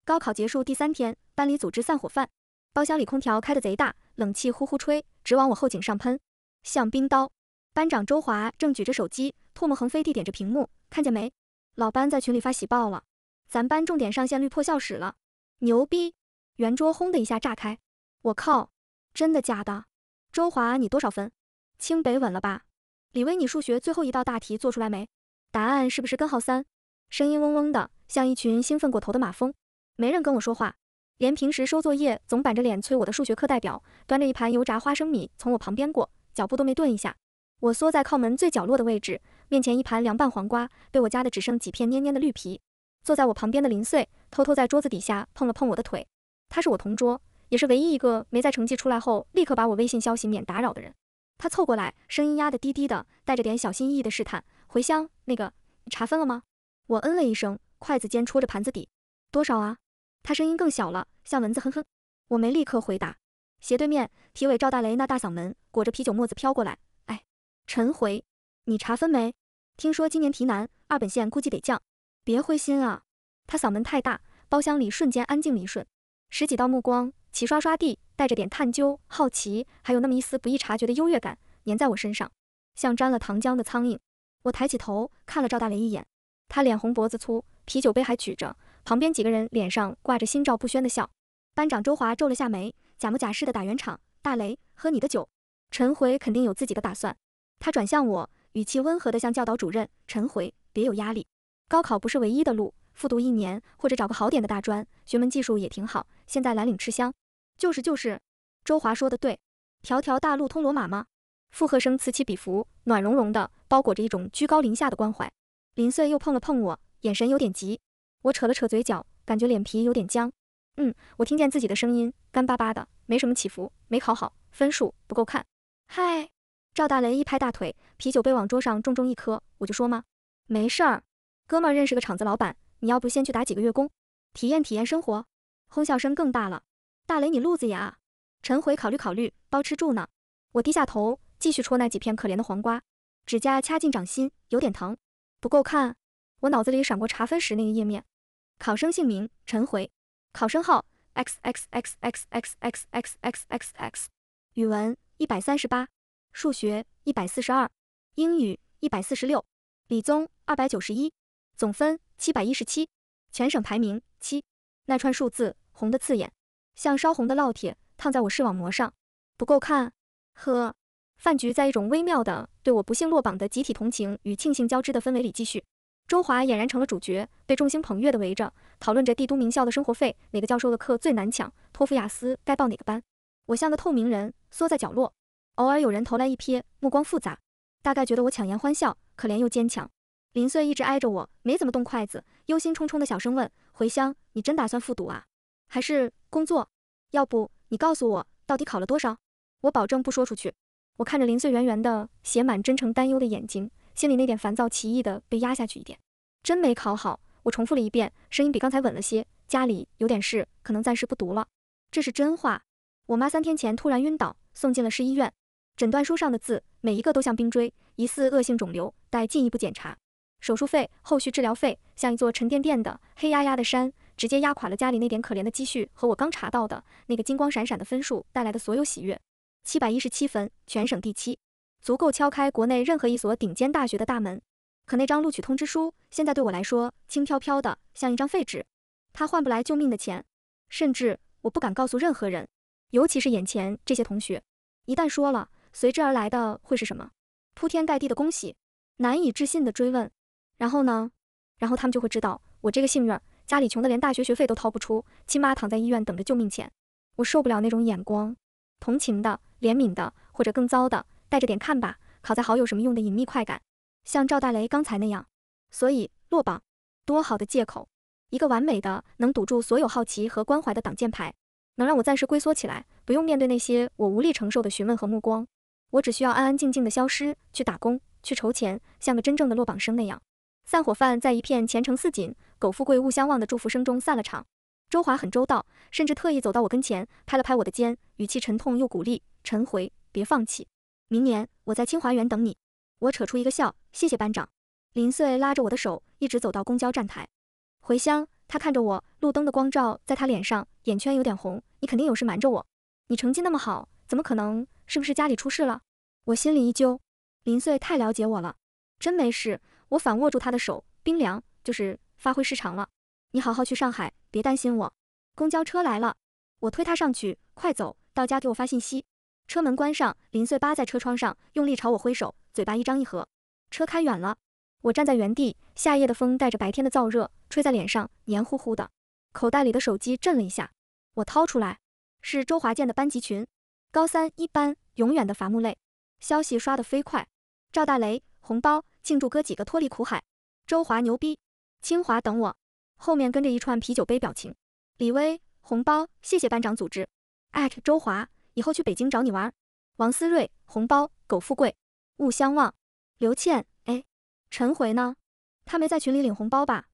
高考结束第3天，班里组织散伙饭，包厢里空调开得贼大，冷气呼呼吹，直往我后颈上喷，像冰刀。班长周华正举着手机，唾沫横飞地点着屏幕，看见没？老班在群里发喜报了，咱班重点上线率破校史了，牛逼！圆桌轰的一下炸开，我靠，真的假的？周华你多少分？清北稳了吧？李威你数学最后一道大题做出来没？答案是不是根号3？声音嗡嗡的，像一群兴奋过头的马蜂。没人跟我说话，连平时收作业总板着脸催我的数学课代表，端着一盘油炸花生米从我旁边过，脚步都没顿一下。我缩在靠门最角落的位置，面前一盘凉拌黄瓜，被我夹的只剩几片黏黏的绿皮。坐在我旁边的林穗偷偷在桌子底下碰了碰我的腿，他是我同桌，也是唯一一个没在成绩出来后立刻把我微信消息免打扰的人。他凑过来，声音压得低低的，带着点小心翼翼的试探，回香，那个，你查分了吗？我嗯了一声，筷子尖戳着盘子底，多少啊？他声音更小了，像蚊子哼哼。我没立刻回答。斜对面，体委赵大雷那大嗓门裹着啤酒沫子飘过来，哎，陈回，你查分没？听说今年题难，2本线估计得降，别灰心啊。他嗓门太大，包厢里瞬间安静了一瞬，10几道目光齐刷刷地带着点探究、好奇，还有那么一丝不易察觉的优越感粘在我身上，像沾了糖浆的苍蝇。我抬起头看了赵大雷一眼，他脸红脖子粗，啤酒杯还举着，旁边几个人脸上挂着心照不宣的笑。班长周华皱了下眉，假模假式的打圆场，大雷，喝你的酒。陈回肯定有自己的打算。他转向我，语气温和的像教导主任，陈回，别有压力，高考不是唯一的路，复读1年或者找个好点的大专，学门技术也挺好，现在蓝领吃香。就是，周华说的对，条条大路通罗马吗？附和声此起彼伏，暖融融的，包裹着一种居高临下的关怀。林穗又碰了碰我，眼神有点急。我扯了扯嘴角，感觉脸皮有点僵。我听见自己的声音，干巴巴的，没什么起伏，没考好，分数不够看。嗨，赵大雷一拍大腿，啤酒杯往桌上重重一磕，我就说嘛，没事儿，哥们儿认识个厂子老板，你要不先去打几个月工，体验体验生活。哄笑声更大了，大雷你路子野啊。陈回考虑考虑，包吃住呢。我低下头，继续戳那几片可怜的黄瓜，指甲掐进掌心，有点疼。不够看，我脑子里闪过查分时那个页面。考生姓名陈回，考生号 xxxxxxxxxxx， 语文138，数学142，英语146，理综291，总分717，全省排名7。那串数字红的刺眼，像烧红的烙铁烫在我视网膜上。不够看，呵。饭局在一种微妙的对我不幸落榜的集体同情与庆幸交织的氛围里继续。周华俨然成了主角，被众星捧月的围着，讨论着帝都名校的生活费，哪个教授的课最难抢，托福雅思该报哪个班。我像个透明人，缩在角落，偶尔有人投来一瞥，目光复杂，大概觉得我强颜欢笑，可怜又坚强。林穗一直挨着我，没怎么动筷子，忧心忡忡的小声问：回香，你真打算复读啊？还是工作？要不你告诉我，到底考了多少？我保证不说出去。我看着林穗圆圆的、写满真诚担忧的眼睛，心里那点烦躁奇异的被压下去一点。真没考好，我重复了一遍，声音比刚才稳了些。家里有点事，可能暂时不读了。这是真话。我妈3天前突然晕倒，送进了市医院。诊断书上的字每一个都像冰锥，疑似恶性肿瘤，待进一步检查。手术费、后续治疗费像一座沉甸甸的黑压压的山，直接压垮了家里那点可怜的积蓄和我刚查到的那个金光闪闪的分数带来的所有喜悦。717分，全省第7，足够敲开国内任何一所顶尖大学的大门。可那张录取通知书现在对我来说轻飘飘的，像一张废纸，它换不来救命的钱，甚至我不敢告诉任何人，尤其是眼前这些同学。一旦说了，随之而来的会是什么？铺天盖地的恭喜，难以置信的追问。然后呢？然后他们就会知道我这个幸运儿，家里穷得连大学学费都掏不出，亲妈躺在医院等着救命钱。我受不了那种眼光，同情的、怜悯的，或者更糟的，带着点看吧，考再好有什么用的隐秘快感，像赵大雷刚才那样。所以落榜，多好的借口，一个完美的能堵住所有好奇和关怀的挡箭牌，能让我暂时龟缩起来，不用面对那些我无力承受的询问和目光。我只需要安安静静的消失，去打工，去筹钱，像个真正的落榜生那样。散伙饭在一片前程似锦、苟富贵勿相忘的祝福声中散了场。周华很周到，甚至特意走到我跟前，拍了拍我的肩，语气沉痛又鼓励：陈回，别放弃，明年我在清华园等你。我扯出一个笑，谢谢班长。林穗拉着我的手，一直走到公交站台。回乡，他看着我，路灯的光照在他脸上，眼圈有点红。你肯定有事瞒着我。你成绩那么好，怎么可能？是不是家里出事了？我心里一揪，林穗太了解我了。真没事。我反握住他的手，冰凉，就是发挥失常了。你好好去上海，别担心我。公交车来了，我推他上去，快走，到家给我发信息。车门关上，林穗扒在车窗上，用力朝我挥手，嘴巴一张一合。车开远了，我站在原地，夏夜的风带着白天的燥热，吹在脸上，黏糊糊的。口袋里的手机震了一下，我掏出来，是周华健的班级群，高3一班，永远的伐木累。消息刷得飞快，赵大雷，红包，庆祝哥几个脱离苦海。周华牛逼，清华等我。后面跟着一串啤酒杯表情。李威，红包，谢谢班长组织。周华，以后去北京找你玩。王思睿，红包，苟富贵，勿相忘。刘倩，陈回呢？他没在群里领红包吧？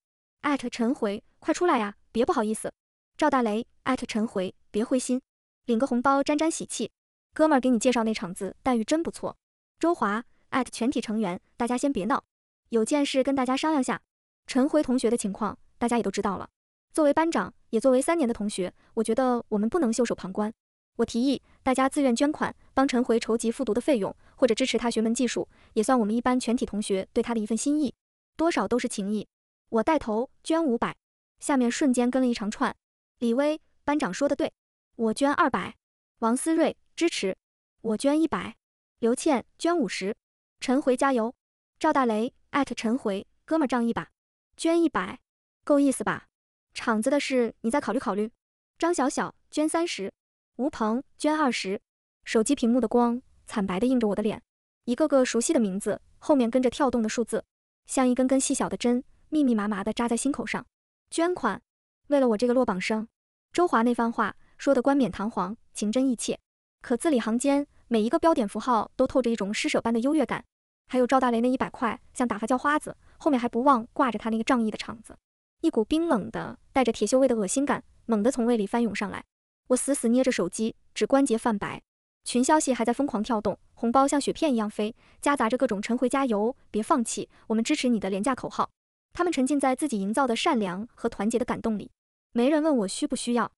陈回，快出来呀，别不好意思。赵大雷，陈回，别灰心，领个红包沾沾喜气。哥们儿给你介绍那场子，待遇真不错。周华，全体成员，大家先别闹，有件事跟大家商量下。陈回同学的情况，大家也都知道了。作为班长，也作为3年的同学，我觉得我们不能袖手旁观。我提议大家自愿捐款，帮陈回筹集复读的费用，或者支持他学门技术，也算我们一班全体同学对他的一份心意，多少都是情谊。我带头捐500，下面瞬间跟了一长串。李威，班长说的对，我捐200。王思睿，支持，我捐100。刘倩，捐50。陈回加油。赵大雷，陈回，哥们儿仗义吧，捐100，够意思吧？场子的事你再考虑考虑。张小小，捐30。吴鹏，捐20。手机屏幕的光惨白地映着我的脸，一个个熟悉的名字，后面跟着跳动的数字，像一根根细小的针，密密麻麻地扎在心口上。捐款，为了我这个落榜生。周华那番话说得冠冕堂皇，情真意切，可字里行间每一个标点符号都透着一种施舍般的优越感。还有赵大雷那100块，像打发叫花子，后面还不忘挂着他那个仗义的场子。一股冰冷的带着铁锈味的恶心感猛地从胃里翻涌上来，我死死捏着手机，指关节泛白。群消息还在疯狂跳动，红包像雪片一样飞，夹杂着各种陈回加油，别放弃，我们支持你的廉价口号。他们沉浸在自己营造的善良和团结的感动里，没人问我需不需要，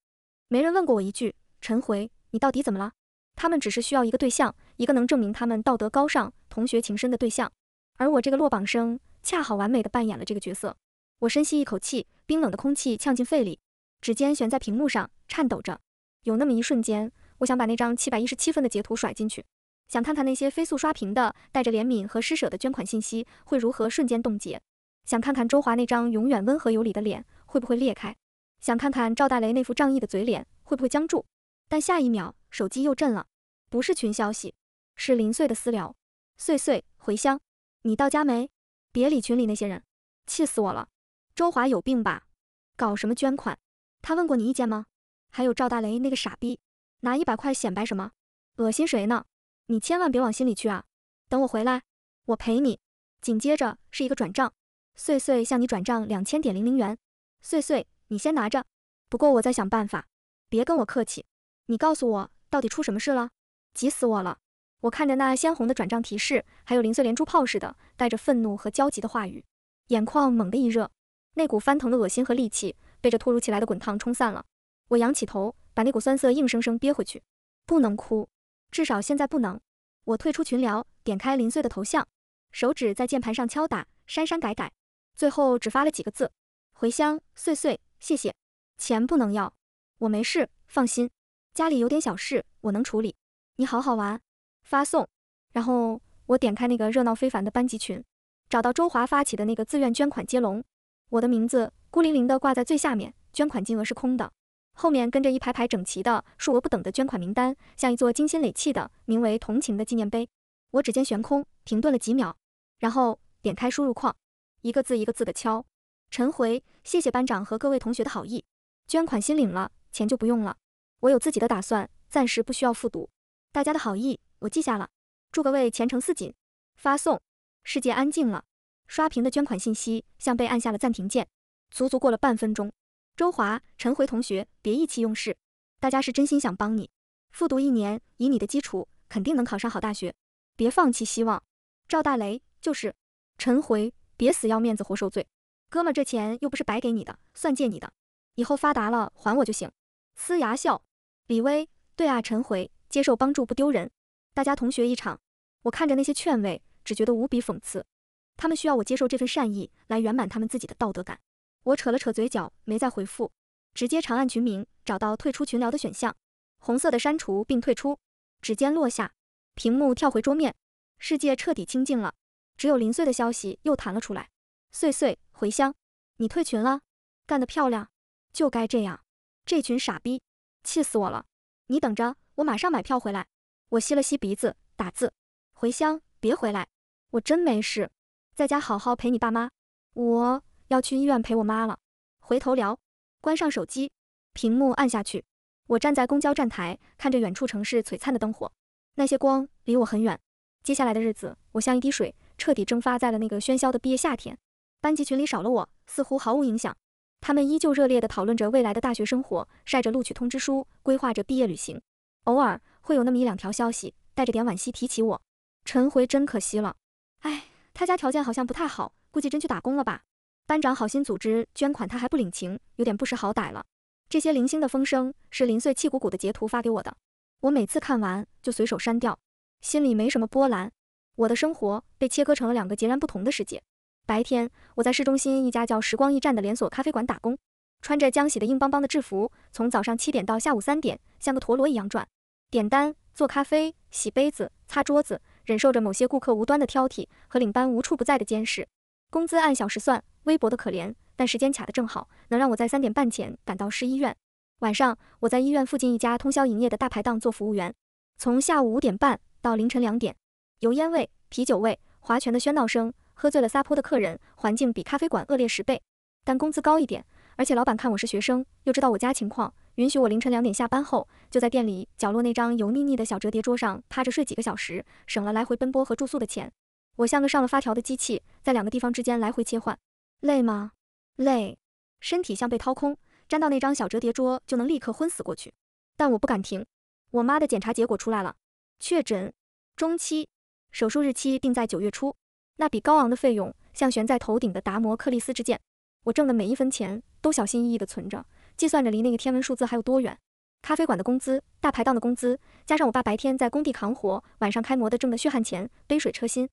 没人问过我一句，陈回，你到底怎么了？他们只是需要一个对象，一个能证明他们道德高尚、同学情深的对象，而我这个落榜生恰好完美地扮演了这个角色。我深吸一口气，冰冷的空气呛进肺里，指尖悬在屏幕上，颤抖着。有那么一瞬间，我想把那张717分的截图甩进去，想看看那些飞速刷屏的带着怜悯和施舍的捐款信息会如何瞬间冻结，想看看周华那张永远温和有礼的脸会不会裂开，想看看赵大雷那副仗义的嘴脸会不会僵住。但下一秒手机又震了，不是群消息，是林穗的私聊。穗穗，回乡，你到家没？别理群里那些人，气死我了。周华有病吧？搞什么捐款？他问过你意见吗？还有赵大雷那个傻逼，拿100块显摆什么？恶心谁呢？你千万别往心里去啊！等我回来，我陪你。紧接着是一个转账，穗穗向你转账2000.00元。穗穗，你先拿着，不够我再想办法。别跟我客气，你告诉我到底出什么事了？急死我了！我看着那鲜红的转账提示，还有林穗连珠炮似的带着愤怒和焦急的话语，眼眶猛地一热，那股翻腾的恶心和戾气被这突如其来的滚烫冲散了。我仰起头，把那股酸涩硬生生憋回去。不能哭，至少现在不能。我退出群聊，点开林穗的头像，手指在键盘上敲打，删删改改，最后只发了几个字：回乡，穗穗，谢谢。钱不能要，我没事，放心。家里有点小事，我能处理。你好好玩。发送。然后我点开那个热闹非凡的班级群，找到周华发起的那个自愿捐款接龙，我的名字孤零零地挂在最下面，捐款金额是空的。后面跟着一排排整齐的数额不等的捐款名单，像一座精心垒砌的名为同情的纪念碑。我指尖悬空，停顿了几秒，然后点开输入框，一个字一个字的敲。陈回，谢谢班长和各位同学的好意，捐款心领了，钱就不用了，我有自己的打算，暂时不需要复读。大家的好意我记下了，祝各位前程似锦。发送。世界安静了，刷屏的捐款信息像被按下了暂停键，足足过了半分钟。周华、陈回同学，别意气用事，大家是真心想帮你。复读1年，以你的基础，肯定能考上好大学，别放弃希望。赵大雷，就是。陈回，别死要面子活受罪。哥们，这钱又不是白给你的，算借你的，以后发达了还我就行。呲牙笑。李威，对啊，陈回，接受帮助不丢人，大家同学一场。我看着那些劝慰，只觉得无比讽刺。他们需要我接受这份善意，来圆满他们自己的道德感。我扯了扯嘴角，没再回复，直接长按群名，找到退出群聊的选项，红色的删除并退出。指尖落下，屏幕跳回桌面，世界彻底清静了，只有零碎的消息又弹了出来。碎碎回乡，你退群了，干得漂亮，就该这样。这群傻逼，气死我了！你等着，我马上买票回来。我吸了吸鼻子，打字：回乡，别回来，我真没事，在家好好陪你爸妈。我要去医院陪我妈了。回头聊。关上手机，屏幕按下去。我站在公交站台，看着远处城市璀璨的灯火，那些光离我很远。接下来的日子，我像一滴水，彻底蒸发在了那个喧嚣的毕业夏天。班级群里少了我，似乎毫无影响。他们依旧热烈地讨论着未来的大学生活，晒着录取通知书，规划着毕业旅行。偶尔会有那么一两条消息，带着点惋惜提起我。陈回真可惜了，哎，他家条件好像不太好，估计真去打工了吧。班长好心组织捐款，他还不领情，有点不识好歹了。这些零星的风声是零碎气鼓鼓的截图发给我的，我每次看完就随手删掉，心里没什么波澜。我的生活被切割成了两个截然不同的世界。白天，我在市中心一家叫时光驿站的连锁咖啡馆打工，穿着浆洗的硬邦邦的制服，从早上7点到下午3点，像个陀螺一样转，点单、做咖啡、洗杯子、擦桌子，忍受着某些顾客无端的挑剔和领班无处不在的监视。工资按小时算，微薄的可怜，但时间卡得正好，能让我在3点半前赶到市医院。晚上，我在医院附近一家通宵营业的大排档做服务员，从下午5点半到凌晨2点，油烟味、啤酒味、划拳的喧闹声，喝醉了撒泼的客人，环境比咖啡馆恶劣10倍，但工资高一点，而且老板看我是学生，又知道我家情况，允许我凌晨2点下班后，就在店里角落那张油腻腻的小折叠桌上趴着睡几个小时，省了来回奔波和住宿的钱。我像个上了发条的机器，在2个地方之间来回切换。累吗？累，身体像被掏空，沾到那张小折叠桌就能立刻昏死过去。但我不敢停。我妈的检查结果出来了，确诊中期，手术日期定在9月初。那笔高昂的费用像悬在头顶的达摩克利斯之剑，我挣的每一分钱都小心翼翼地存着，计算着离那个天文数字还有多远。咖啡馆的工资，大排档的工资，加上我爸白天在工地扛活，晚上开模的挣的血汗钱，杯水车薪。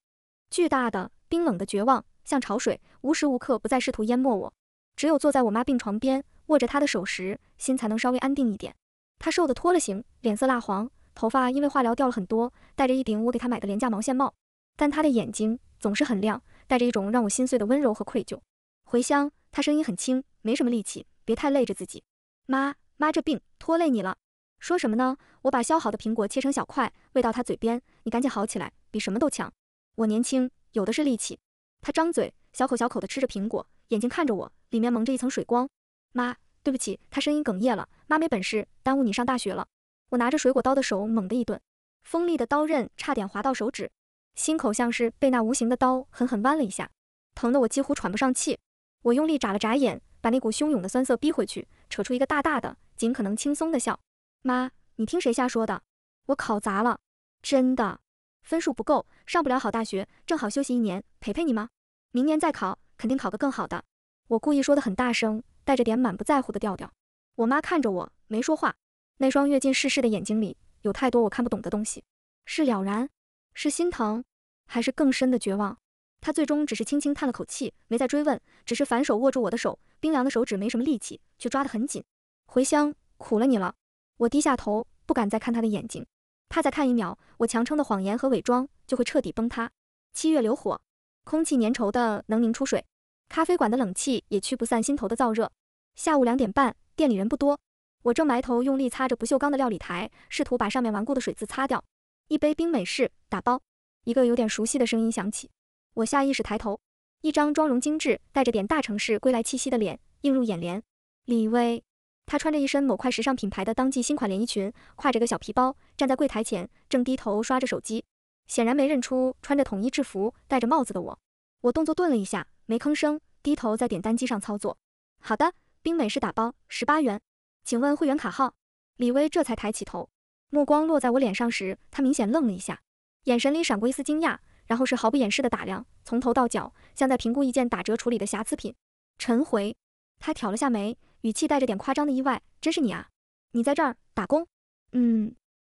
巨大的、冰冷的绝望像潮水，无时无刻不在试图淹没我。只有坐在我妈病床边，握着她的手时，心才能稍微安定一点。她瘦得脱了形，脸色蜡黄，头发因为化疗掉了很多，戴着一顶我给她买的廉价毛线帽。但她的眼睛总是很亮，带着一种让我心碎的温柔和愧疚。回乡，她声音很轻，没什么力气，别太累着自己。妈，这病拖累你了。说什么呢？我把削好的苹果切成小块，喂到她嘴边，你赶紧好起来，比什么都强。我年轻，有的是力气。她张嘴，小口小口地吃着苹果，眼睛看着我，里面蒙着一层水光。妈，对不起，她声音哽咽了，妈没本事，耽误你上大学了。我拿着水果刀的手猛地一顿，锋利的刀刃差点划到手指，心口像是被那无形的刀狠狠剜了一下，疼得我几乎喘不上气。我用力眨了眨眼，把那股汹涌的酸涩逼回去，扯出一个大大的、尽可能轻松的笑。妈，你听谁瞎说的？我考砸了，真的。分数不够，上不了好大学，正好休息1年，陪陪你吗？明年再考，肯定考个更好的。我故意说得很大声，带着点满不在乎的调调。我妈看着我，没说话，那双跃进世事的眼睛里有太多我看不懂的东西，是了然，是心疼，还是更深的绝望？她最终只是轻轻叹了口气，没再追问，只是反手握住我的手，冰凉的手指没什么力气，却抓得很紧。回乡苦了你了。我低下头，不敢再看她的眼睛。怕再看1秒，我强撑的谎言和伪装就会彻底崩塌。7月流火，空气粘稠的能凝出水，咖啡馆的冷气也驱不散心头的燥热。下午2点半，店里人不多，我正埋头用力擦着不锈钢的料理台，试图把上面顽固的水渍擦掉。一杯冰美式，打包。一个有点熟悉的声音响起，我下意识抬头，一张妆容精致、带着点大城市归来气息的脸映入眼帘。李薇。她穿着一身某快时尚品牌的当季新款连衣裙，挎着个小皮包，站在柜台前，正低头刷着手机，显然没认出穿着统一制服、戴着帽子的我。我动作顿了一下，没吭声，低头在点单机上操作。好的，冰美式打包，18元，请问会员卡号？李薇这才抬起头，目光落在我脸上时，她明显愣了一下，眼神里闪过一丝惊讶，然后是毫不掩饰的打量，从头到脚，像在评估一件打折处理的瑕疵品。陈回。他挑了下眉，语气带着点夸张的意外，真是你啊？你在这儿打工？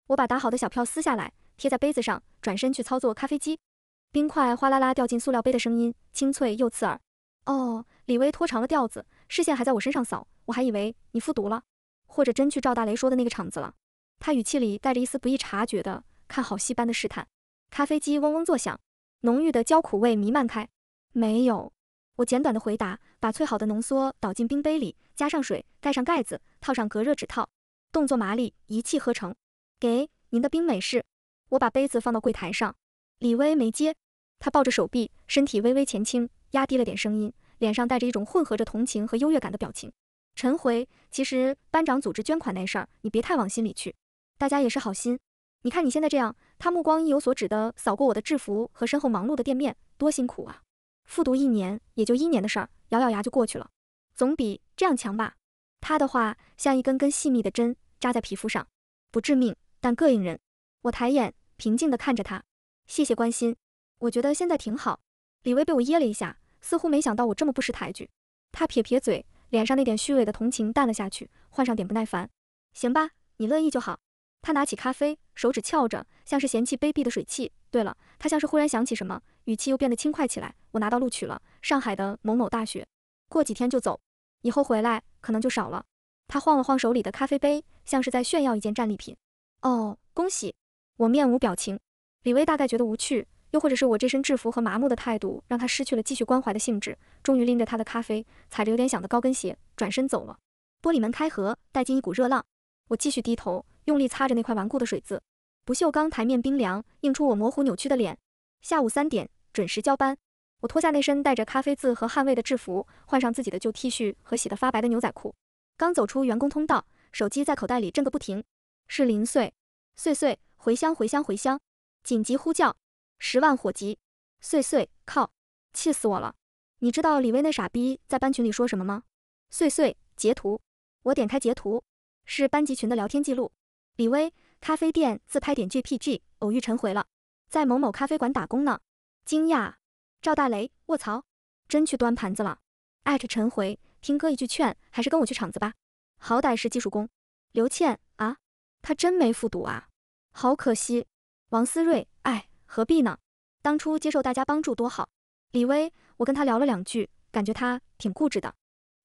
我把打好的小票撕下来，贴在杯子上，转身去操作咖啡机。冰块哗啦啦掉进塑料杯的声音，清脆又刺耳。哦，李薇拖长了调子，视线还在我身上扫，我还以为你复读了，或者真去赵大雷说的那个厂子了。他语气里带着一丝不易察觉的看好戏般的试探。咖啡机嗡嗡作响，浓郁的焦苦味弥漫开。没有，我简短的回答，把萃好的浓缩倒进冰杯里，加上水，盖上盖子，套上隔热纸套，动作麻利，一气呵成。给您的冰美式。我把杯子放到柜台上，李薇没接，她抱着手臂，身体微微前倾，压低了点声音，脸上带着一种混合着同情和优越感的表情。陈回，其实班长组织捐款那事儿，你别太往心里去，大家也是好心。你看你现在这样，他目光意有所指地扫过我的制服和身后忙碌的店面，多辛苦啊！复读1年，也就1年的事儿，咬咬牙就过去了，总比这样强吧？他的话像一根根细密的针扎在皮肤上，不致命，但膈应人。我抬眼，平静地看着他，谢谢关心，我觉得现在挺好。李薇被我噎了一下，似乎没想到我这么不识抬举。他撇撇嘴，脸上那点虚伪的同情淡了下去，换上点不耐烦。行吧，你乐意就好。他拿起咖啡，手指翘着，像是嫌弃卑鄙的水汽。对了，他像是忽然想起什么，语气又变得轻快起来。我拿到录取了，上海的某某大学，过几天就走，以后回来可能就少了。他晃了晃手里的咖啡杯，像是在炫耀一件战利品。哦，恭喜！我面无表情。李薇大概觉得无趣，又或者是我这身制服和麻木的态度让他失去了继续关怀的兴致，终于拎着他的咖啡，踩着有点响的高跟鞋转身走了。玻璃门开合，带进一股热浪。我继续低头，用力擦着那块顽固的水渍。不锈钢台面冰凉，映出我模糊扭曲的脸。下午3点，准时交班。我脱下那身带着咖啡渍和汗味的制服，换上自己的旧 T 恤和洗得发白的牛仔裤。刚走出员工通道，手机在口袋里震个不停。是林碎，碎碎，回乡回乡回乡，紧急呼叫，10万火急。碎碎，靠，气死我了！你知道李薇那傻逼在班群里说什么吗？碎碎，截图。我点开截图，是班级群的聊天记录。李薇，咖啡店自拍点 JPG， 偶遇陈回了，在某某咖啡馆打工呢。惊讶，赵大雷，卧槽，真去端盘子了。艾特陈回，听哥一句劝，还是跟我去厂子吧，好歹是技术工。刘倩啊，他真没复读啊，好可惜。王思睿，哎，何必呢？当初接受大家帮助多好。李薇，我跟他聊了2句，感觉他挺固执的，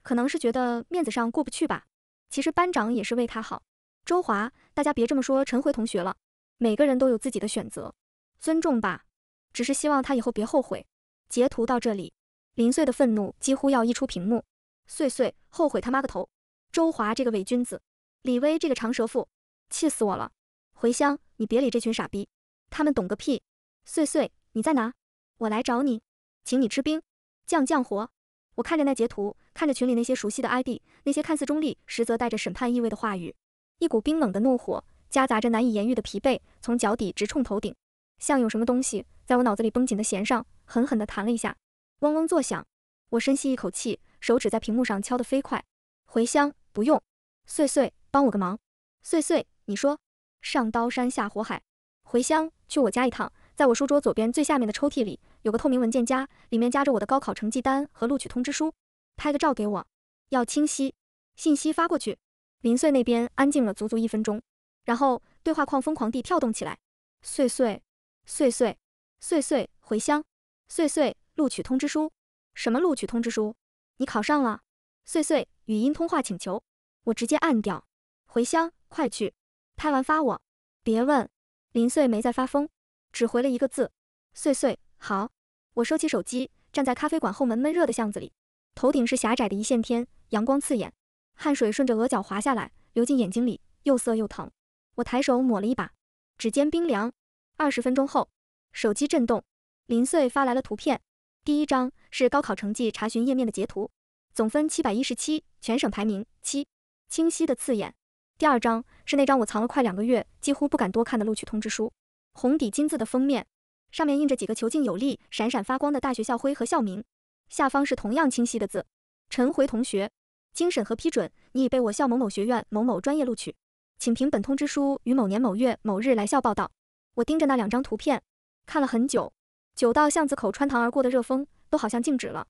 可能是觉得面子上过不去吧。其实班长也是为他好。周华，大家别这么说陈回同学了，每个人都有自己的选择，尊重吧，只是希望他以后别后悔。截图到这里，林碎的愤怒几乎要溢出屏幕。碎碎，后悔他妈个头！周华这个伪君子，李薇这个长舌妇，气死我了！回乡，你别理这群傻逼，他们懂个屁！碎碎，你在哪？我来找你，请你吃冰，降火。我看着那截图，看着群里那些熟悉的 ID， 那些看似中立，实则带着审判意味的话语，一股冰冷的怒火，夹杂着难以言喻的疲惫，从脚底直冲头顶，像有什么东西在我脑子里绷紧的弦上狠狠地弹了一下，嗡嗡作响。我深吸一口气，手指在屏幕上敲得飞快。回乡不用，碎碎，帮我个忙。碎碎，你说，上刀山下火海。回乡去我家一趟，在我书桌左边最下面的抽屉里有个透明文件夹，里面夹着我的高考成绩单和录取通知书。拍个照给我，要清晰。信息发过去。林碎那边安静了足足1分钟，然后对话框疯狂地跳动起来。碎碎，碎碎，碎碎，回乡。碎碎，录取通知书。什么录取通知书？你考上了。碎碎，语音通话请求。我直接按掉。回乡，快去，拍完发我。别问。林碎没再发疯，只回了1个字。碎碎，好。我收起手机，站在咖啡馆后门闷热的巷子里，头顶是狭窄的一线天，阳光刺眼，汗水顺着额角滑下来，流进眼睛里，又涩又疼。我抬手抹了一把，指尖冰凉。20分钟后，手机震动，林碎发来了图片。第1张是高考成绩查询页面的截图，总分717，全省排名7，清晰的刺眼。第2张是那张我藏了快2个月，几乎不敢多看的录取通知书，红底金字的封面，上面印着几个遒劲有力、闪闪发光的大学校徽和校名，下方是同样清晰的字：陈回同学，经审核批准，你已被我校某某学院某某专业录取，请凭本通知书于某年某月某日来校报到。我盯着那2张图片看了很久，久到巷子口穿堂而过的热风都好像静止了。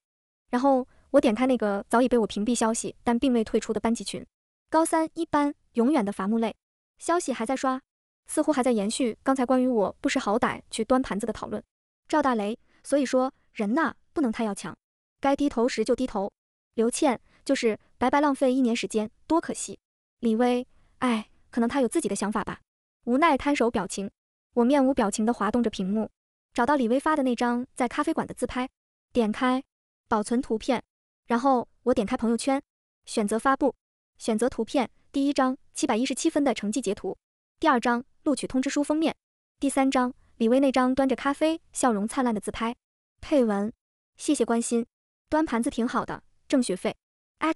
然后我点开那个早已被我屏蔽消息但并未退出的班级群。高三一班，永远的伐木累。消息还在刷，似乎还在延续刚才关于我不识好歹去端盘子的讨论。赵大雷，所以说人呐，不能太要强，该低头时就低头。刘倩，就是白白浪费1年时间，多可惜。李薇，哎，可能他有自己的想法吧。无奈摊手表情，我面无表情地滑动着屏幕，找到李薇发的那张在咖啡馆的自拍，点开，保存图片，然后我点开朋友圈，选择发布，选择图片，第一张717分的成绩截图，第二张录取通知书封面，第三张李薇那张端着咖啡笑容灿烂的自拍，配文，谢谢关心，端盘子挺好的，挣学费。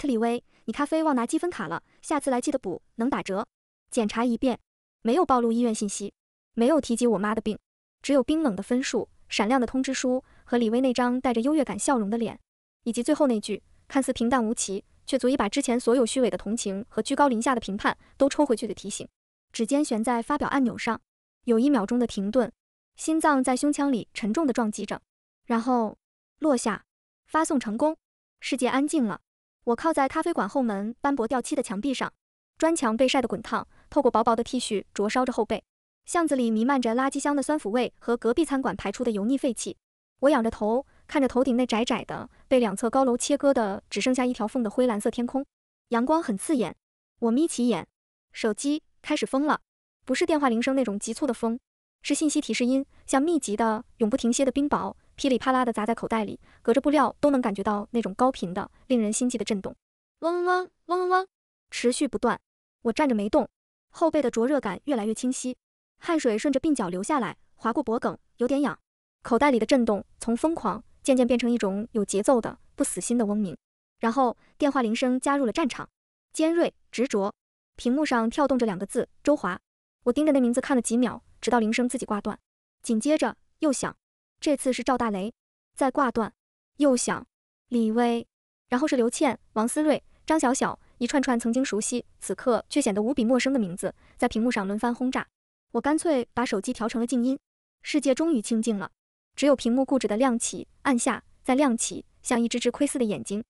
李薇，你咖啡忘拿积分卡了，下次来记得补，能打折。检查一遍，没有暴露医院信息，没有提及我妈的病，只有冰冷的分数、闪亮的通知书和李薇那张带着优越感笑容的脸，以及最后那句看似平淡无奇，却足以把之前所有虚伪的同情和居高临下的评判都抽回去的提醒。指尖悬在发表按钮上，有1秒钟的停顿，心脏在胸腔里沉重地撞击着，然后落下。发送成功，世界安静了。我靠在咖啡馆后门斑驳掉漆的墙壁上，砖墙被晒得滚烫，透过薄薄的 T 恤灼烧着后背。巷子里弥漫着垃圾箱的酸腐味和隔壁餐馆排出的油腻废气。我仰着头，看着头顶那窄窄的被2侧高楼切割的只剩下一条缝的灰蓝色天空，阳光很刺眼。我眯起眼，手机开始疯了，不是电话铃声那种急促的疯，是信息提示音，像密集的永不停歇的冰雹，噼里啪啦的砸在口袋里，隔着布料都能感觉到那种高频的令人心悸的震动，嗡嗡嗡嗡嗡，持续不断。我站着没动，后背的灼热感越来越清晰，汗水顺着鬓角流下来，划过脖颈，有点痒。口袋里的震动从疯狂渐渐变成一种有节奏的不死心的嗡鸣，然后电话铃声加入了战场，尖锐执着。屏幕上跳动着2个字：周华。我盯着那名字看了几秒，直到铃声自己挂断，紧接着又响，这次是赵大雷，再挂断，又响，李薇，然后是刘倩、王思睿、张小小，一串串曾经熟悉，此刻却显得无比陌生的名字在屏幕上轮番轰炸。我干脆把手机调成了静音，世界终于清静了，只有屏幕固执的亮起、按下、再亮起，像一只只窥视的眼睛。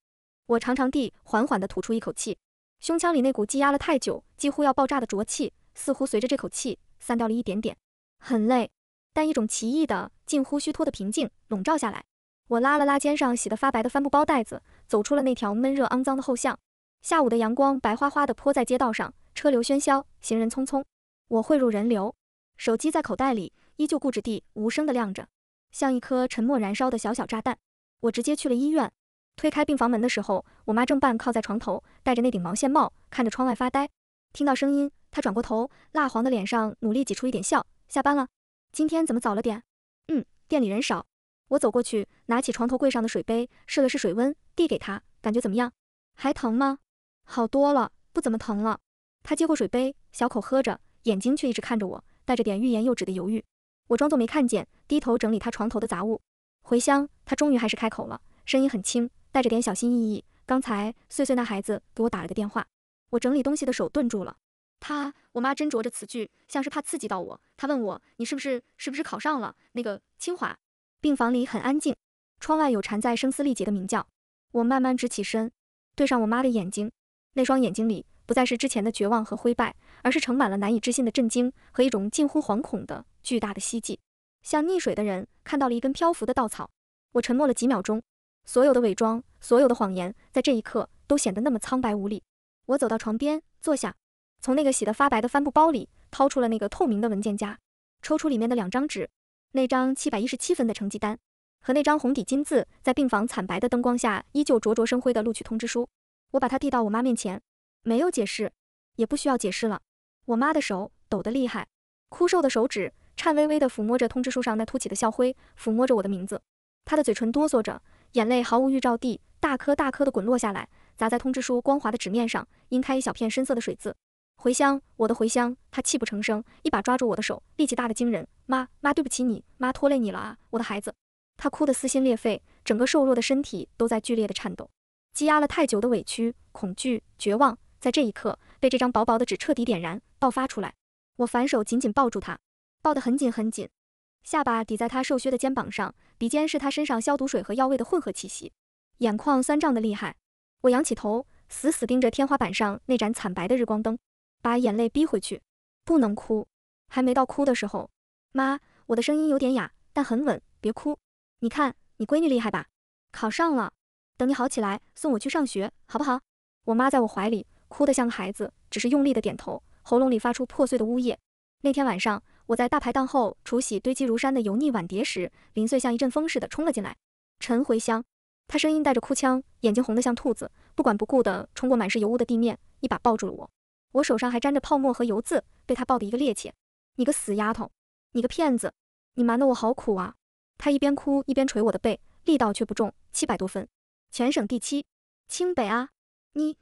我长长地、缓缓地吐出一口气，胸腔里那股积压了太久、几乎要爆炸的浊气，似乎随着这口气散掉了一点点。很累，但一种奇异的、近乎虚脱的平静笼罩下来。我拉了拉肩上洗得发白的帆布包带子，走出了那条闷热肮脏的后巷。下午的阳光白花花地泼在街道上，车流喧嚣，行人匆匆。我汇入人流，手机在口袋里依旧固执地无声地亮着，像一颗沉默燃烧的小小炸弹。我直接去了医院。推开病房门的时候，我妈正半靠在床头，戴着那顶毛线帽，看着窗外发呆。听到声音，她转过头，蜡黄的脸上努力挤出一点笑。下班了？今天怎么早了点？店里人少。我走过去，拿起床头柜上的水杯，试了试水温，递给她，感觉怎么样？还疼吗？好多了，不怎么疼了。她接过水杯，小口喝着，眼睛却一直看着我，带着点欲言又止的犹豫。我装作没看见，低头整理她床头的杂物。回乡，她终于还是开口了，声音很轻，带着点小心翼翼。刚才碎碎那孩子给我打了个电话。我整理东西的手顿住了。我妈斟酌着词句，像是怕刺激到我。她问我，你是不是考上了那个清华？病房里很安静，窗外有蝉在声嘶力竭的鸣叫。我慢慢直起身，对上我妈的眼睛，那双眼睛里不再是之前的绝望和灰败，而是盛满了难以置信的震惊和一种近乎惶恐的巨大的希冀，像溺水的人看到了一根漂浮的稻草。我沉默了几秒钟，所有的伪装，所有的谎言，在这一刻都显得那么苍白无力。我走到床边坐下，从那个洗得发白的帆布包里掏出了那个透明的文件夹，抽出里面的2张纸，那张717分的成绩单和那张红底金字在病房惨白的灯光下依旧灼灼生辉的录取通知书。我把它递到我妈面前，没有解释，也不需要解释了。我妈的手抖得厉害，枯瘦的手指颤巍巍地抚摸着通知书上那凸起的校徽，抚摸着我的名字。她的嘴唇哆嗦着，眼泪毫无预兆地大颗大颗地滚落下来，砸在通知书光滑的纸面上，晕开一小片深色的水渍。回乡，我的回乡。她泣不成声，一把抓住我的手，力气大得惊人。妈，对不起你，妈拖累你了啊，我的孩子。她哭得撕心裂肺，整个瘦弱的身体都在剧烈的颤抖。积压了太久的委屈、恐惧、绝望，在这一刻被这张薄薄的纸彻底点燃，爆发出来。我反手紧紧抱住她，抱得很紧很紧，下巴抵在她瘦削的肩膀上，鼻尖是她身上消毒水和药味的混合气息。眼眶酸胀的厉害。我仰起头，死死盯着天花板上那盏惨白的日光灯，把眼泪逼回去。不能哭，还没到哭的时候。妈，我的声音有点哑，但很稳，别哭。你看，你闺女厉害吧？考上了。等你好起来，送我去上学，好不好？我妈在我怀里，哭得像个孩子，只是用力的点头，喉咙里发出破碎的呜咽。那天晚上，我在大排档后处洗堆积如山的油腻碗碟时，林穗像一阵风似的冲了进来。陈茴香，她声音带着哭腔，眼睛红得像兔子，不管不顾地冲过满是油污的地面，一把抱住了我。我手上还沾着泡沫和油渍，被她抱得一个趔趄。你个死丫头，你个骗子，你瞒得我好苦啊！她一边哭一边捶我的背，力道却不重，700多分，全省第7，清北啊！你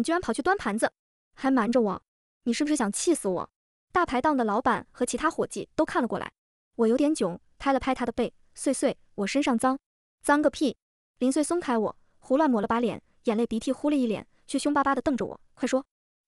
居然跑去端盘子，还瞒着我，你是不是想气死我？大排档的老板和其他伙计都看了过来，我有点囧，拍了拍他的背，碎碎，我身上脏，脏个屁！林穗松开我，胡乱抹了把脸，眼泪鼻涕呼了一脸，却凶巴巴地瞪着我，快说，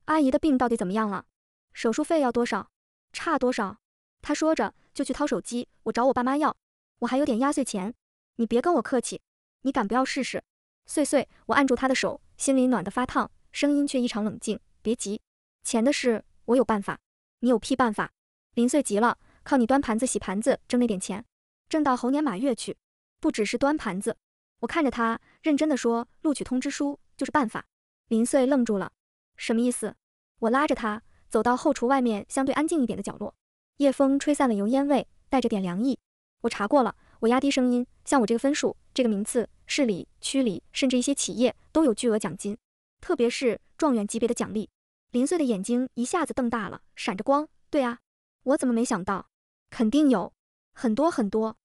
阿姨的病到底怎么样了？手术费要多少？差多少？他说着就去掏手机，我找我爸妈要，我还有点压岁钱，你别跟我客气，你敢不要试试？碎碎，我按住他的手，心里暖得发烫，声音却异常冷静，别急，钱的事我有办法。你有屁办法？林穗急了，靠你端盘子洗盘子挣那点钱，挣到猴年马月去。不只是端盘子。我看着他，认真地说，录取通知书就是办法。林穗愣住了，什么意思？我拉着他走到后厨外面相对安静一点的角落，夜风吹散了油烟味，带着点凉意。我查过了，我压低声音，像我这个分数，这个名次，市里、区里，甚至一些企业都有巨额奖金，特别是状元级别的奖励。林穗的眼睛一下子瞪大了，闪着光。对啊，我怎么没想到？肯定有，很多很多。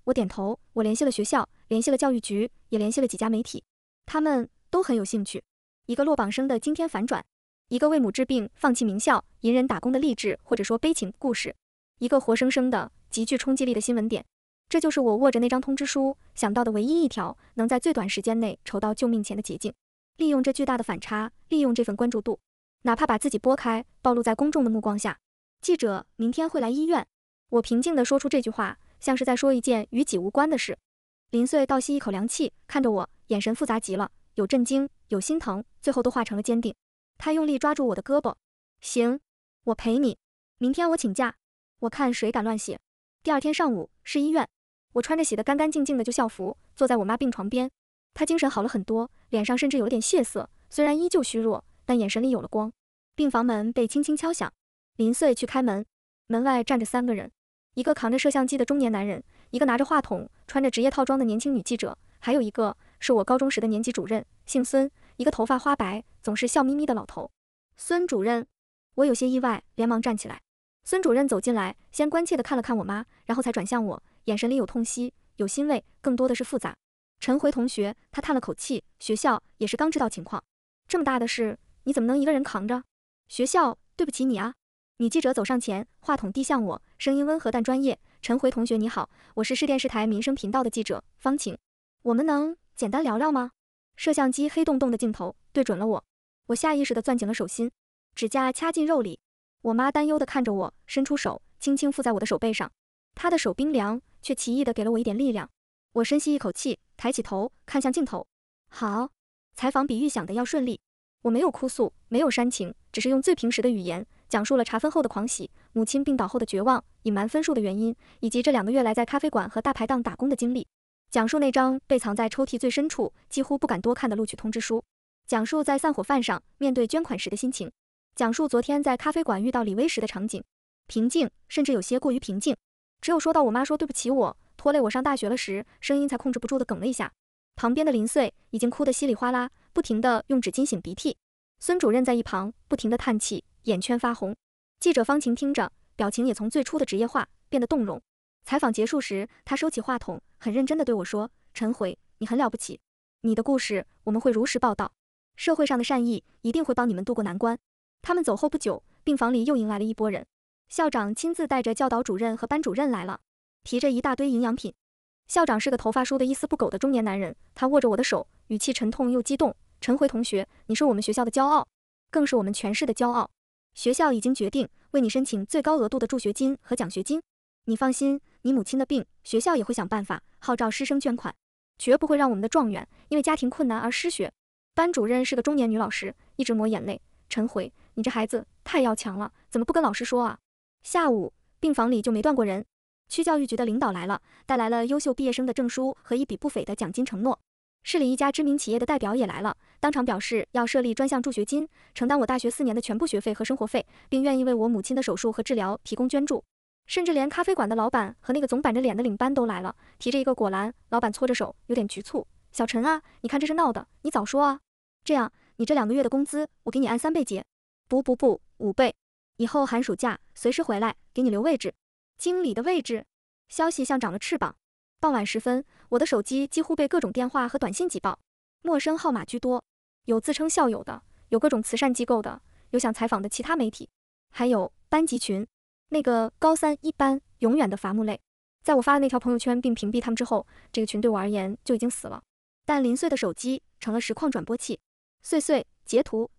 我点头。我联系了学校，联系了教育局，也联系了几家媒体，他们都很有兴趣。一个落榜生的惊天反转，一个为母治病放弃名校隐忍打工的励志或者说悲情故事，一个活生生的极具冲击力的新闻点。这就是我握着那张通知书想到的唯一一条能在最短时间内筹到救命钱的捷径。利用这巨大的反差，利用这份关注度，哪怕把自己拨开，暴露在公众的目光下。记者明天会来医院。我平静地说出这句话，像是在说一件与己无关的事。林穗倒吸一口凉气，看着我，眼神复杂极了，有震惊，有心疼，最后都化成了坚定。他用力抓住我的胳膊，行，我陪你。明天我请假，我看谁敢乱写。第二天上午，市医院，我穿着洗得干干净净的旧校服，坐在我妈病床边。她精神好了很多，脸上甚至有点血色，虽然依旧虚弱，但眼神里有了光。病房门被轻轻敲响，林穗去开门，门外站着3个人，一个扛着摄像机的中年男人，一个拿着话筒穿着职业套装的年轻女记者，还有一个是我高中时的年级主任，姓孙，一个头发花白总是笑眯眯的老头。孙主任，我有些意外，连忙站起来。孙主任走进来，先关切地看了看我妈，然后才转向我，眼神里有痛惜，有欣慰，更多的是复杂。陈茴同学，他叹了口气，学校也是刚知道情况，这么大的事，你怎么能一个人扛着？学校对不起你啊。女记者走上前，话筒递向我，声音温和但专业。陈茴同学你好，我是市电视台民生频道的记者方晴，我们能简单聊聊吗？摄像机黑洞洞的镜头对准了我，我下意识地攥紧了手心，指甲掐进肉里。我妈担忧地看着我，伸出手轻轻附在我的手背上，她的手冰凉，却奇异地给了我一点力量。我深吸一口气，抬起头看向镜头。好，采访比预想的要顺利。我没有哭诉，没有煽情，只是用最平实的语言讲述了查分后的狂喜，母亲病倒后的绝望，隐瞒分数的原因，以及这2个月来在咖啡馆和大排档打工的经历。讲述那张被藏在抽屉最深处，几乎不敢多看的录取通知书。讲述在散伙饭上面对捐款时的心情。讲述昨天在咖啡馆遇到李薇时的场景。平静，甚至有些过于平静。只有说到我妈说对不起我，拖累我上大学了时，声音才控制不住的哽了一下。旁边的林穗已经哭得稀里哗啦，不停地用纸巾擤鼻涕。孙主任在一旁不停地叹气，眼圈发红。记者方晴听着，表情也从最初的职业化变得动容。采访结束时，他收起话筒，很认真地对我说，陈茴，你很了不起，你的故事我们会如实报道，社会上的善意一定会帮你们渡过难关。他们走后不久，病房里又迎来了一拨人。校长亲自带着教导主任和班主任来了，提着一大堆营养品。校长是个头发梳得一丝不苟的中年男人，他握着我的手，语气沉痛又激动。陈茴同学，你是我们学校的骄傲，更是我们全市的骄傲。学校已经决定为你申请最高额度的助学金和奖学金。你放心，你母亲的病，学校也会想办法号召师生捐款。绝不会让我们的状元因为家庭困难而失学。班主任是个中年女老师，一直抹眼泪。陈回，你这孩子太要强了，怎么不跟老师说啊？下午，病房里就没断过人。区教育局的领导来了，带来了优秀毕业生的证书和一笔不菲的奖金承诺。市里一家知名企业的代表也来了，当场表示要设立专项助学金，承担我大学4年的全部学费和生活费，并愿意为我母亲的手术和治疗提供捐助。甚至连咖啡馆的老板和那个总板着脸的领班都来了，提着一个果篮，老板搓着手，有点局促。小陈啊，你看这是闹的，你早说啊！这样，你这2个月的工资，我给你按3倍结。不，5倍。以后寒暑假随时回来，给你留位置。经理的位置。消息像长了翅膀。傍晚时分，我的手机几乎被各种电话和短信挤爆，陌生号码居多，有自称校友的，有各种慈善机构的，有想采访的其他媒体，还有班级群，那个高3一班永远的伐木类。在我发的那条朋友圈并屏蔽他们之后，这个群对我而言就已经死了。但林碎的手机成了实况转播器，碎碎截图，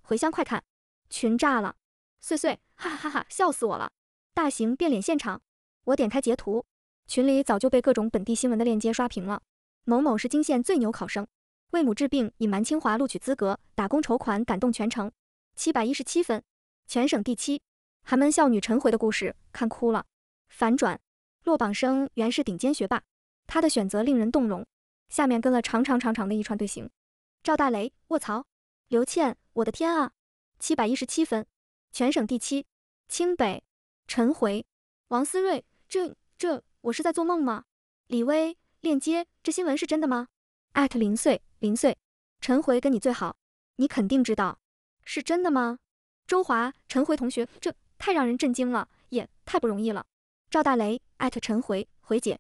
回乡快看，群炸了。碎碎，哈哈哈哈，笑死我了！大型变脸现场，我点开截图，群里早就被各种本地新闻的链接刷屏了。某某是泾县最牛考生，为母治病隐瞒清华录取资格，打工筹款感动全城，717分，全省第7。寒门少女陈回的故事看哭了。反转，落榜生原是顶尖学霸，他的选择令人动容。下面跟了长的一串队形。赵大雷，卧槽！刘倩，我的天啊！717分，全省第7。清北，陈回，王思睿，这我是在做梦吗？李薇，链接，这新闻是真的吗？林碎，陈回跟你最好，你肯定知道，是真的吗？周华，陈回同学，这太让人震惊了，也太不容易了。赵大雷，陈回，回姐，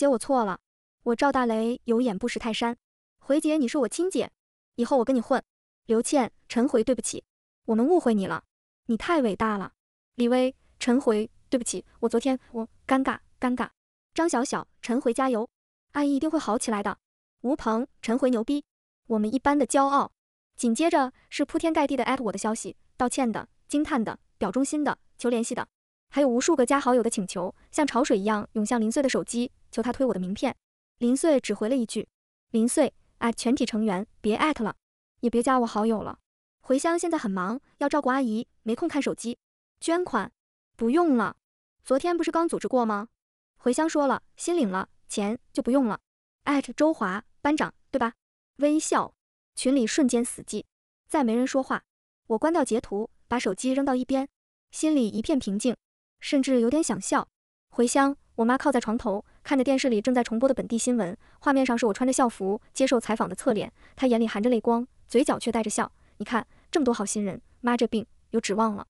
我错了，我赵大雷有眼不识泰山，回姐你是我亲姐，以后我跟你混。刘倩，陈回对不起，我们误会你了，你太伟大了。李薇，陈回对不起，我昨天尴尬。张小小，陈回加油，阿姨一定会好起来的。吴鹏，陈回牛逼，我们一班的骄傲。紧接着是铺天盖地的我的消息，道歉的、惊叹的、表忠心的、求联系的，还有无数个加好友的请求，像潮水一样涌向林碎的手机，求他推我的名片。林碎只回了一句：林碎，全体成员别了，也别加我好友了。回乡现在很忙，要照顾阿姨，没空看手机。捐款不用了，昨天不是刚组织过吗？回乡说了，心领了，钱就不用了。周华班长对吧？微笑，群里瞬间死寂，再没人说话。我关掉截图，把手机扔到一边，心里一片平静，甚至有点想笑。回乡，我妈靠在床头，看着电视里正在重播的本地新闻，画面上是我穿着校服接受采访的侧脸，她眼里含着泪光，嘴角却带着笑。你看，这么多好心人，妈这病有指望了。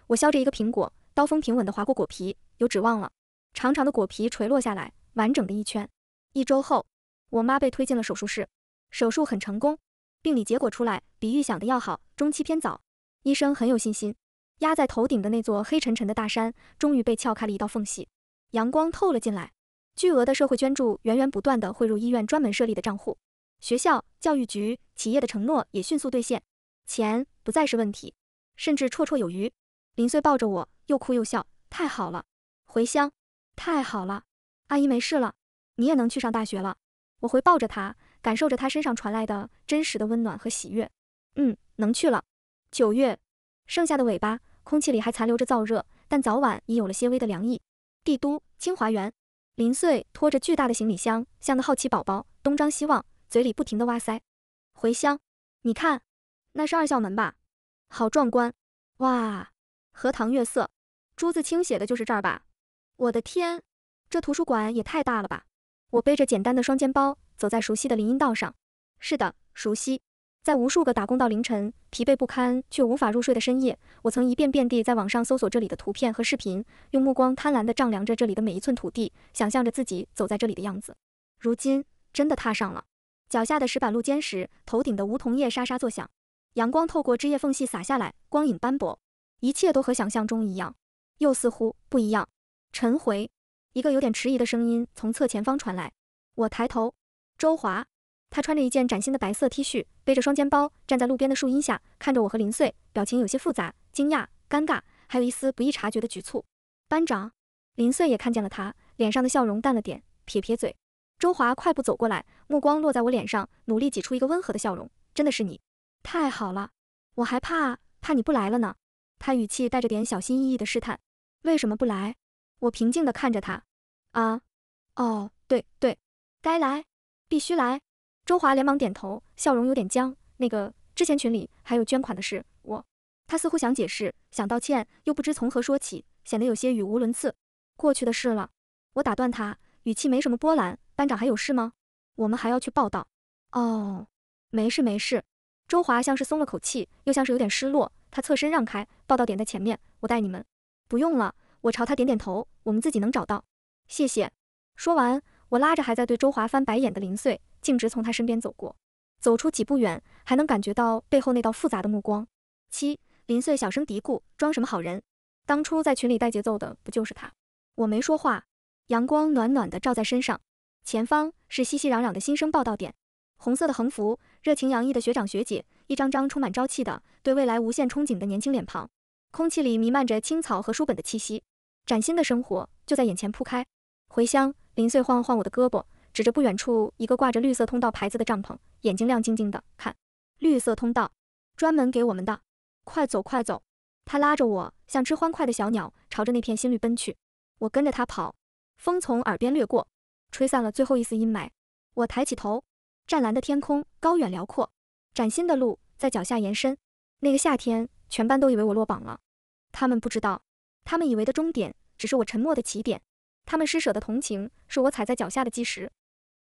我削着一个苹果，刀锋平稳地划过果皮，有指望了。长长的果皮垂落下来，完整的一圈。1周后，我妈被推进了手术室，手术很成功，病理结果出来比预想的要好，中期偏早。医生很有信心，压在头顶的那座黑沉沉的大山终于被撬开了一道缝隙，阳光透了进来，巨额的社会捐助源源不断地汇入医院专门设立的账户，学校、教育局、企业的承诺也迅速兑现，钱不再是问题，甚至绰绰有余。林碎抱着我，又哭又笑，太好了，回乡，太好了，阿姨没事了，你也能去上大学了。我回抱着她，感受着她身上传来的真实的温暖和喜悦。能去了。9月，剩下的尾巴，空气里还残留着燥热，但早晚已有了些微的凉意。帝都，清华园，林碎拖着巨大的行李箱，像个好奇宝宝，东张西望，嘴里不停地挖腮。回乡，你看，那是2校门吧？好壮观！哇，荷塘月色，朱自清写的就是这儿吧？我的天，这图书馆也太大了吧！我背着简单的双肩包，走在熟悉的林荫道上。是的，熟悉。在无数个打工到凌晨、疲惫不堪却无法入睡的深夜，我曾一遍遍地在网上搜索这里的图片和视频，用目光贪婪地丈量着这里的每一寸土地，想象着自己走在这里的样子。如今真的踏上了，脚下的石板路坚实，头顶的梧桐叶沙沙作响，阳光透过枝叶缝隙洒下来，光影斑驳，一切都和想象中一样，又似乎不一样。陈回，一个有点迟疑的声音从侧前方传来。我抬头，周华。他穿着一件崭新的白色 T 恤，背着双肩包，站在路边的树荫下，看着我和林碎，表情有些复杂，惊讶、尴尬，还有一丝不易察觉的局促。班长，林碎也看见了他，脸上的笑容淡了点，撇撇嘴。周华快步走过来，目光落在我脸上，努力挤出一个温和的笑容。真的是你，太好了，我还怕你不来了呢。他语气带着点小心翼翼的试探。为什么不来？我平静地看着他。啊，哦，对，该来，必须来。周华连忙点头，笑容有点僵。那个，之前群里还有捐款的事，他似乎想解释，想道歉，又不知从何说起，显得有些语无伦次。过去的事了。我打断他，语气没什么波澜。班长还有事吗？我们还要去报道。哦，没事。周华像是松了口气，又像是有点失落。他侧身让开，报道点在前面，我带你们。不用了，我朝他点点头，我们自己能找到。谢谢。说完，我拉着还在对周华翻白眼的林穗，径直从他身边走过。走出几步远，还能感觉到背后那道复杂的目光。林穗小声嘀咕，装什么好人？当初在群里带节奏的不就是他？我没说话。阳光暖暖的照在身上，前方是熙熙攘攘的新生报到点，红色的横幅，热情洋溢的学长学姐，一张张充满朝气的对未来无限憧憬的年轻脸庞，空气里弥漫着青草和书本的气息，崭新的生活就在眼前铺开。回乡，林穗晃了晃我的胳膊，指着不远处一个挂着绿色通道牌子的帐篷，眼睛亮晶晶的，看，绿色通道，专门给我们的，快走。他拉着我，像只欢快的小鸟，朝着那片新绿奔去。我跟着他跑。风从耳边掠过，吹散了最后一丝阴霾。我抬起头，湛蓝的天空高远辽阔，崭新的路在脚下延伸。那个夏天，全班都以为我落榜了。他们不知道，他们以为的终点只是我沉默的起点，他们施舍的同情是我踩在脚下的基石。